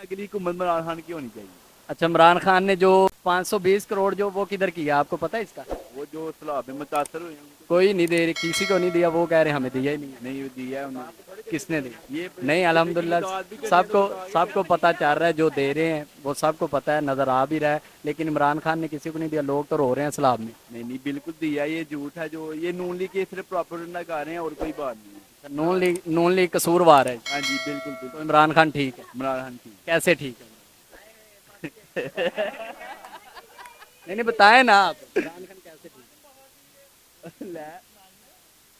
اگلی حکومت عمران خان کی ہونی چاہیے. اچھا، عمران خان نے جو 520 کروڑ جو وہ کدھر کیا آپ کو پتا ہے اس کا؟ وہ جو سیلاب میں متاثر ہوئے ہیں کوئی نہیں دے، کسی کو نہیں دیا، وہ کہہ رہے ہمیں دیا ہی نہیں. نہیں دیا ہے انہوں نے. کس نے دی؟ یہ نہیں، الحمدللہ سب کو پتہ چل رہا ہے، جو دے رہے ہیں وہ سب کو پتہ ہے، نظر آ بھی رہا ہے. لیکن عمران خان نے کسی کو نہیں دیا، لوگ تو رو رہے ہیں سیلاب میں. نہیں نہیں بالکل دیا، یہ جھوٹ ہے. جو یہ نون لیگ کے صرف پراپیگنڈا کر رہے ہیں اور کوئی بات نہیں ہے. نون لیگ قصوروار ہے. ہاں جی بالکل تو بالکل. عمران خان ٹھیک ہے؟ عمران خان کی کیسے ٹھیک ہے؟ نہیں بتائیں نا آپ، عمران خان کیسے ٹھیک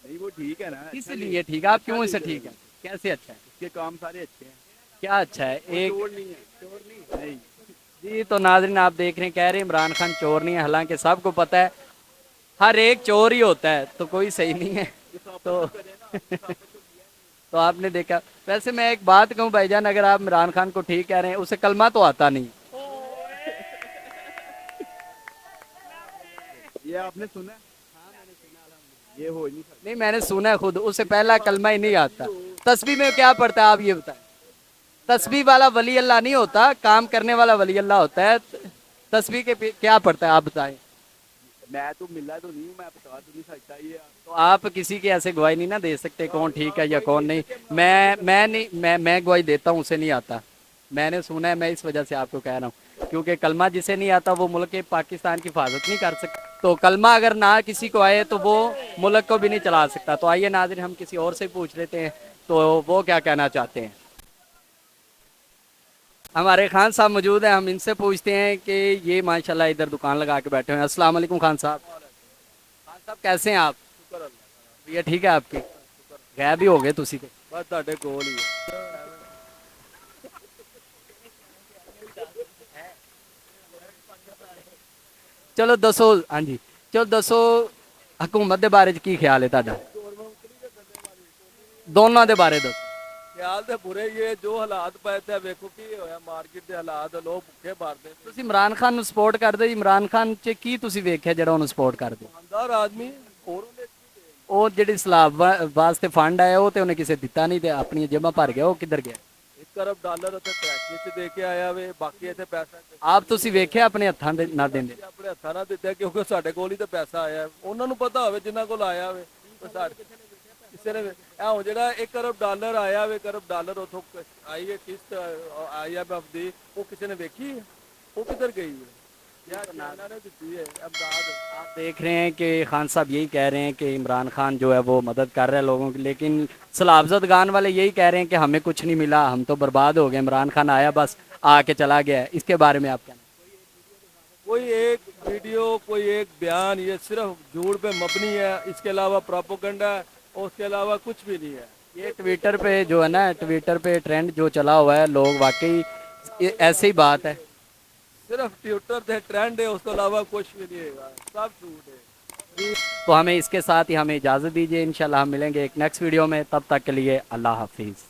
نہیں وہ ٹھیک ہے نا. ہے؟ کس لیے ٹھیک ہے؟ آپ کیوں اسے ٹھیک ہے؟ کیسے اچھا ہے؟ اس کے کام سارے اچھے ہیں. کیا اچھا ہے؟ ایک چور نہیں ہے. نہیں. جی تو ناظرین آپ دیکھ رہے ہیں، کہہ رہے ہیں عمران خان چور نہیں ہے، حالانکہ سب کو پتہ ہے ہر ایک چور ہی ہوتا ہے، تو کوئی صحیح نہیں ہے. تو تو آپ نے دیکھا. ویسے میں ایک بات کہوں بھائی جان، اگر آپ عمران خان کو ٹھیک کہہ رہے ہیں، اسے کلمہ تو آتا نہیں. یہ آپ نے سنا؟ یہ ہو نہیں نہیں، میں نے سنا ہے خود، اسے پہلا کلمہ ہی نہیں آتا. تسبیح میں کیا پڑھتا ہے آپ یہ بتائیں؟ تسبیح والا ولی اللہ نہیں ہوتا، کام کرنے والا ولی اللہ ہوتا ہے. تسبیح کے کیا پڑھتا ہے آپ بتائیں؟ میں تو ملا تو نہیں ہوں، میں بتا تو نہیں سکتا. یہ تو آپ کسی کی ایسے گواہی نہیں نہ دے سکتے کون ٹھیک ہے یا کون نہیں. میں گواہی دیتا ہوں، اسے نہیں آتا. میں نے سنا ہے، میں اس وجہ سے آپ کو کہہ رہا ہوں، کیونکہ کلمہ جسے نہیں آتا وہ ملک پاکستان کی حفاظت نہیں کر سکتا. تو کلمہ اگر نہ کسی کو آئے تو وہ ملک کو بھی نہیں چلا سکتا. تو آئیے ناظرین، ہم کسی اور سے پوچھ لیتے ہیں تو وہ کیا کہنا چاہتے ہیں. ہمارے خان صاحب موجود ہیں، ہم ان سے پوچھتے ہیں کہ یہ ماشاءاللہ ادھر دکان لگا کے بیٹھے ہوئے ہیں. السلام علیکم خان صاحب. خان صاحب کیسے ہیں آپ؟ یہ ٹھیک ہے آپ کی؟ غائب بھی ہو گئے تسی تے. بس تہاڈے کول ہی ہے. چلو دسو. ہاں جی چلو دسو، حکومت دے بارے کی خیال ہے تہاڈا؟ دونوں دے بارے دسو. خیال تے برے ہی ہے. جو حالات پے تے ویکھو کی ہویا مارکیٹ دے حالات، لوگ بھوکے مردے. تسی عمران خان نو سپورٹ کردے. عمران خان چ کی تسی ویکھیا جڑا اونوں سپورٹ کردے؟ ایماندار آدمی اور وہ جڑی سیلاب واسطے فنڈ آیا وہ تے انہیں کسے دتا نہیں، تے اپنی جمع بھر گیا. وہ کدھر گیا؟ $1 ارب اتنے کراچی چ دے کے آیا وے، باقی اتنے پیسہ آپ تسی ویکھیا اپنے ہتھاں دے نہ دیندے؟ اپنے ہتھاں نال دتا، کیونکہ ساڈے کول ہی تے پیسہ آیا. انہاں نوں پتہ ہوے جنہاں کول آیا ہوے. کسے نے اے جڑا $1 ارب آیا وے، $1 ارب اتوں آئی ہے قسط IMF دی، وہ کسی نے ویکھی ہے؟ وہ کدھر گئی ہے؟ آپ دیکھ رہے ہیں کہ خان صاحب یہی کہہ رہے ہیں کہ عمران خان جو ہے وہ مدد کر رہا ہے لوگوں کی، لیکن سیلاب زدگان والے یہی کہہ رہے ہیں کہ ہمیں کچھ نہیں ملا، ہم تو برباد ہو گئے. عمران خان آیا بس آ کے چلا گیا ہے. اس کے بارے میں آپ کیا؟ کوئی ایک ویڈیو، کوئی ایک بیان، یہ صرف جھوٹ پہ مبنی ہے. اس کے علاوہ پراپوگنڈا ہے اور اس کے علاوہ کچھ بھی نہیں ہے. یہ ٹویٹر پہ جو ہے نا، ٹویٹر پہ ٹرینڈ جو چلا ہوا ہے، لوگ واقعی ایسی بات ہے. صرف ٹویٹر پہ ٹرینڈ ہے، اس کے علاوہ کچھ بھی نہیں ہے. سب جھوٹ ہے. تو ہمیں اس کے ساتھ ہی ہمیں اجازت دیجیے. انشاءاللہ ہم ملیں گے ایک نیکسٹ ویڈیو میں. تب تک کے لیے اللہ حافظ.